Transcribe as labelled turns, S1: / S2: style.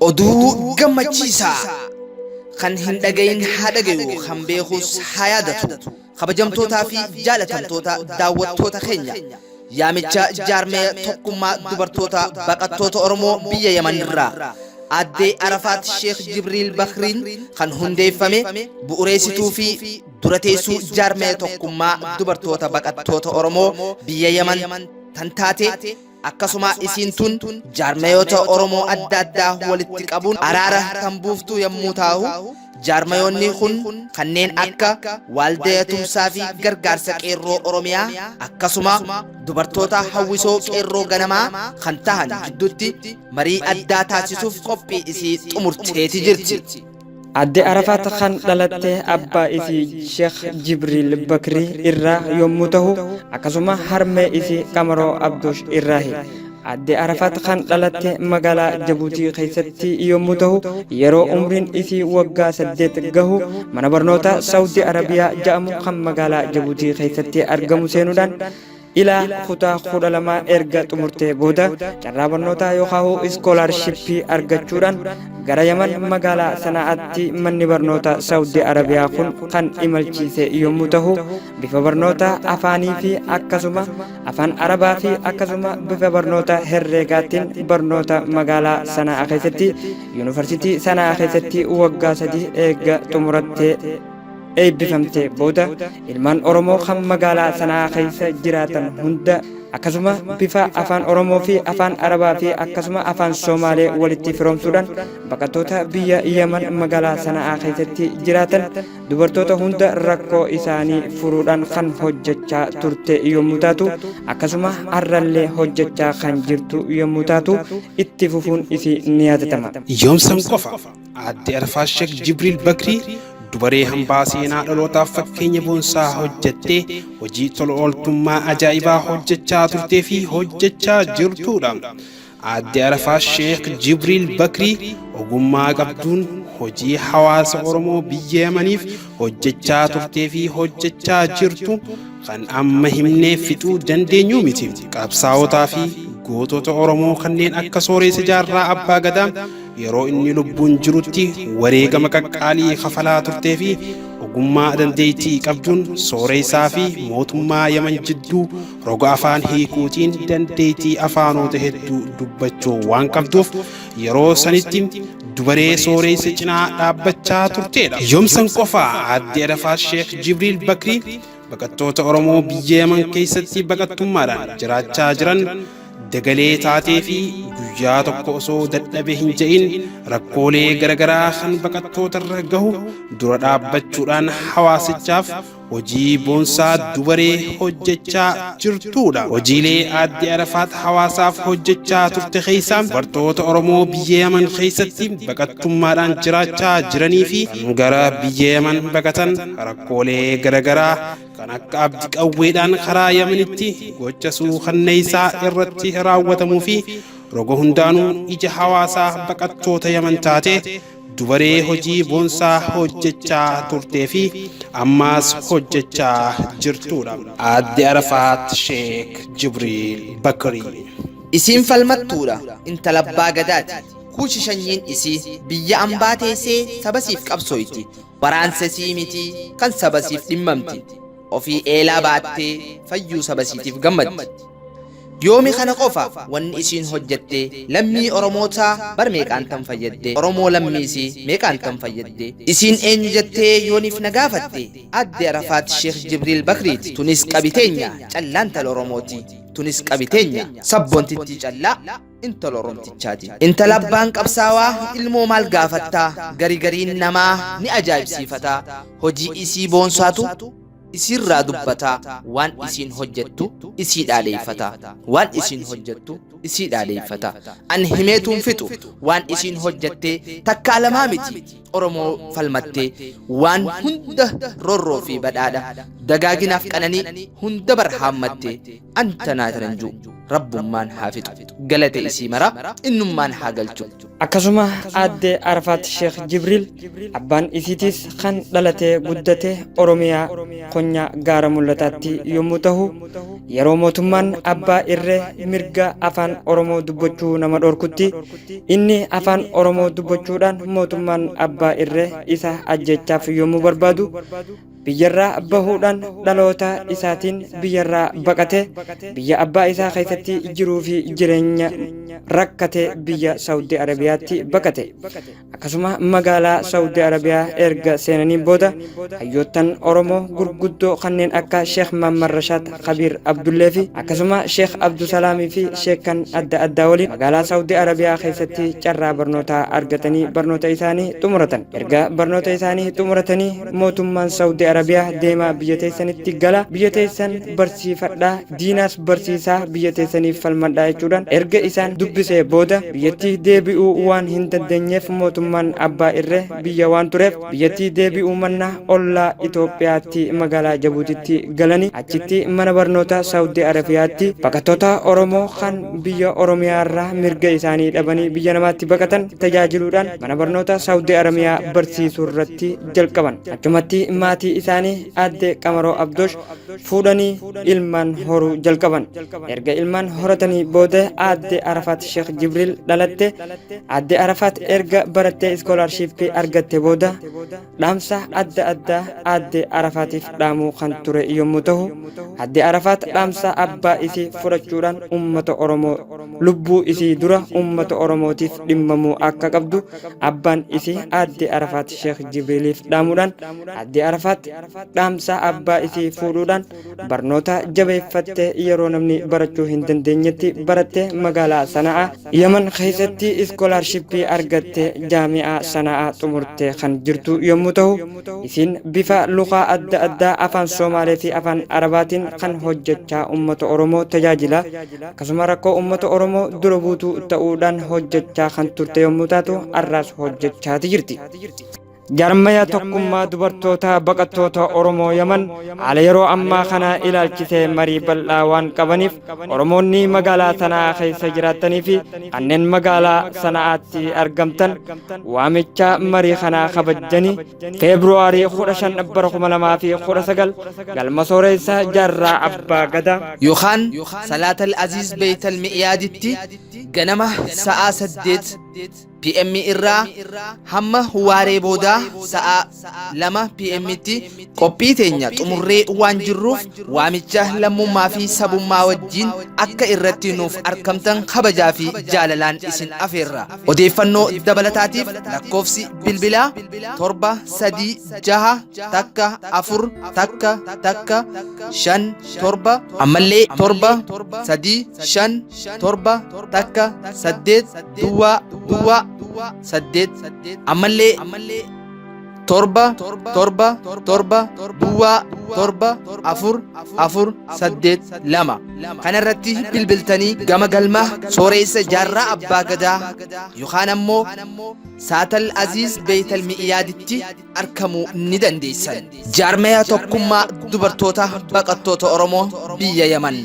S1: oduu gammachiisaa kan hin dhagayin haa dhagayu kan beekus haa yaadatu kabajamtootaa fi jaalatamtoota daawwattoota keenya yaamicha jaarmee tokkummaa dubartoota baqattoota Oromoo biyya Yamanirraa Adde Arafaat Sheekh Jibriil Bakriin kan hundeeffame bu'uureessituu fi durateessuu jaarmee tokkummaa dubartoota baqattoota Oromoo biyya Yaman tan taate akkasuma isiin tun jaarmayoota Oromoo adda addaa walitti qabuun araara kan buuftu yommuu ta'u jaarmayoonni kun kanneen akka Waaldaa Tumsaa fi Gargaarsa Qeerroo Oromiyaa akkasuma dubartoota hawwisoo qeerroo ganamaa kan tahan gidduutti marii addaa taasisuuf qophii isii xumurteeti jirti.
S2: Adde Arafaat kan dhalatte abbaa isii Sheekh Jibriil Bakrii irraa yommuu ta'u akkasuma harmee isii Qamaroo Abdoosh irraahi. Adde Arafaat kan dhalatte magaalaa Jabuutii keessatti yommuu ta'u yeroo umriin isii waggaa 8 gahu mana barnoota Saawudii Arabiyaa jedhamu kan magaalaa Jabuutii keessatti argamu seenuudhaan ilaa kutaa 12 erga xumurtee booda carraa barnootaa yookaan iskoolaarshippii argachuudhaan gara Yaman magaalaa Sanaa'aatti manni barnoota Saawudii Arabiyaa kun kan imalchiise yommuu ta'u bifa barnoota afaanii fi akkasuma afaan Arabaa fi akkasuma bifa barnoota herreegaatiin barnoota magaalaa Sanaa'a keessatti yuunivarsiitii Sanaa'a keessatti waggaa 3 eega xumurattee eebbifamte booda ilmaan Oromoo kan magaalaa Sanaa'a keessa jiraatan hunda akkasuma bifa afaan Oromoo fi afaan Arabaa fi akkasuma afaan Somaalee walitti firoomsuudhaan baqattoota biyya Yaman magaalaa Sanaa'a keessatti jiraatan dubartoota hunda rakkoo isaanii furuudhaan kan hojjechaa turte yommuu taatu akkasuma har'allee hojjechaa kan jirtu yommuu taatu itti fufuun isii ni yaadatama.
S3: Yoomsan qofa Adde Arafaat Sheekh Jibriil Bakrii dubaree hambaa seenaa dhalootaaf fakkeenya boonsaa hojjettee hojii tola ooltummaa ajaa'ibaa hojjechaa turtee fi hojjechaa jirtudha. Adde Arafaat Sheekh Jibriil Bakrii ogummaa qabduun hojii hawaasa Oromoo biyya Yamaniif hojjechaa turtee fi hojjechaa jirtu kan amma himnee fixuu dandeenyu miti. Qabsaa'otaa fi gootota Oromoo kanneen akka Sooressa Jaarraa Abbaa Gadaa yeroo inni lubbuun jirutti wareegama qaqqaalii kafalaa turtee fi ogummaa dandeettii qabduun Sooressaa fi mootummaa Yaman jidduu roga afaan hiikuutiin dandeettii afaanota hedduu dubbachuu waan qabduuf yeroo sanitti dubaree Sooressa cinaa dhaabbachaa turteedha. Yoomsan qofa Adde Arafaat Sheekh Jibriil Bakrii baqattoota Oromoo biyya Yaman keessatti baqattummaadhaan jiraachaa jiran dagalee taatee fi guyyaa tokko osoo dadhabee hin je'in rakkoolee garagaraa kan baqattoota irra gahu dura dhaabbachuudhaan hawaasichaaf hojii boonsaa dubaree hojjechaa jirtudha. Hojiilee Adde Arafaat hawaasaaf hojjechaa turte keessaa dubartoota Oromoo biyya Yaman keessatti baqattummaadhaan jiraachaa jiranii fi gara biyya Yaman baqatan rakkoolee garagaraa kan akka abdi qawweedhaan karaa Yamanitti gocha suukanneessaa irratti raawwatamuu fi roga hundaanuu ija hawaasaa baqattoota Yaman taate dubaree hojii boonsaa hojjechaa turtee fi ammaas hojjechaa jirtudha. Adde Arafaat Sheekh Jibriil Bakrii
S1: Isiin falmattuudha intala abbaa gadaati. Kuushi shanyiin isii biyya ambaa teessee sabasiif qabsooyti. Waraansa sii miti kan sabasiif dhimmamti. Ofii eelaa baattee fayyuu sabasiitiif gammaddi. Yoomi kana qofa wanni isiin hojjette lammii Oromootaa bar meeqaan tan fayyadde Oromoo lammiisii meeqaan tan fayyadde isiin eenyu jettee yooniif na gaafatte Adde Arafaat Sheekh Jibriil Bakriiti. Tunis qabiteenya callaan tala Oromooti. Tunis qabiteenya sabboontitti callaa intala Oromtichaati. Intala abbaan qabsaawaa ilmoo maal gaafattaa gariin namaa ni ajaa'ibsiifataa hojii isii boonsaatu isirraa dubbataa waan isiin hojjettu isii dhaaleeffataa waan isiin hojjettu isii dhaaleeffataa an himeetuun fixu waan isiin hojjettee takkaa lamaa miti Oromoo falmattee waan hunda roorroo fi badhaadha dagaaginaaf qananii hunda barhaammattee anta naataranju rabbummaan haafitu galata isii mara innummaan haagalchu
S2: akkasuma aadde Arafaat Sheekh Jibriil abbaan isiitis kan dhalatee guddate Oromiyaa Konyaa Gaara Mul'ataatti yommuu ta'u yeroo mootummaan abbaa irree mirga afaan Oromoo dubbachuu nama dhorkutti inni afaan Oromoo dubbachuudhaan mootummaan abbaa irree isa ajjechaaf yommuu barbaadu biyyarraa bahuudhaan dhaloota isaatiin biyyarraa baqate biyya abbaa isaa keessatti jiruu fi jireenya rakkate biyya Saudi Arabiyaatti baqate akkasuma magaalaa Saudi Arabiyaa erga seenanii booda hayyoottan Oromoo gurguddoo kanneen akka Sheekh Mammar Rashaad Khabiir Abdullee fi akkasuma Sheekh Abdusalaamii fi sheekkan adda addaa waliin magaalaa Saudi Arabiyaa keessatti carraa barnootaa argatanii barnoota isaanii xumuratan erga barnoota isaanii xumuratanii mootummaan Saudi Arabiyaa deemaa biyya teessanitti gala biyya teessan barsiifadhaa diinaas barsiisaa biyya teessaniif falmadhaa jechuudhaan erga isaan dubbisee booda biyyattii deebi'uu waan hin dandeenyeef mootummaan abbaa irree biyya waan tureef biyyattii deebi'uu mannaa ollaa Itoophiyaatti magaalaa Jabuutitti galanii achitti mana barnoota Saudi Arabiyaatti baqattoota Oromoo kan biyya Oromiyaarraa mirga isaanii dhabanii biyya namaatti baqatan tajaajiluudhaan mana barnoota Saudi Arabiyaa barsiisuu irratti jalqaban achumatti maatii isaanii aadde Qamaroo Abdoosh fuudhanii ilmaan horuu jalqaban erga ilmaan horatanii booda aadde Arafaat Sheekh Jibriil dhalatte aadde Arafaat erga barattee iskoolaarshiippii argatte booda dhaamsa adda addaa aadde Arafaatiif dhaamuu kan ture yommuu ta'u aadde Arafaat dhaamsa abbaa isii fudhachuudhaan ummata Oromoo lubbuu isii dura ummata Oromootiif dhimmamuu akka qabdu abbaan isii aadde Arafaat Sheekh Jibriiliif dhaamuudhaan aadde Arafaat dhaamsa abbaa isii fuudhuudhaan barnoota jabeeffatte yeroo namni barachuu hin dandeenyetti baratte magaalaa Sana'aa Yaman keessatti iskoolaarshiippii argatte jaami'aa Sana'aa xumurte kan jirtu yommuu ta'u isin bifa luqaa adda addaa afaan Somaalee fi afaan Arabaatiin kan hojjechaa ummata Oromoo tajaajila akkasuma rakkoo ummata Oromoo dura buutuu ta'uudhaan hojjechaa kan turte yommuu taatu arraas hojjechaati jirti. Jarmaya tokkummaa dubartoota baqattoota Oromoo Yaman haala yeroo ammaa kana ilaalchisee marii bal'aa waan qabaniif Oromoonni magaalaa Sana'aa keessa jiraatanii fi kanneen magaalaa Sana'aatti argamtan waamicha marii kanaa kabajanii Feebruwaarii 15 bara 2019 galma sooreessa jaarraa Abbaa Gadaa
S1: yookaan Salaatal Aziz Beeytal Mi'iyaaditti ganama sa'a 8 PM irraa hamma waaree boodaa sa'a 2 PM tti qophii teenya xumurree waan jirruuf waamicha lammummaa fi sabummaa wajjin akka irratti nuuf argamtan kabajaa fi jaalalaan isin afeerra. Odeeffannoo dabalataatiif lakkoofsi bilbilaa 734 ammallee 735 saddeet ammallee 7 kanarratti bilbiltanii gama galma sooreessa jaarraa Abbaa Gadaa yookaan ammoo Saatal Aziz Beeytal Mi'iyaaditti argamuu ni dandeessan. Jaarmaya tokkummaa dubartoota baqattoota Oromoo biyya Yaman.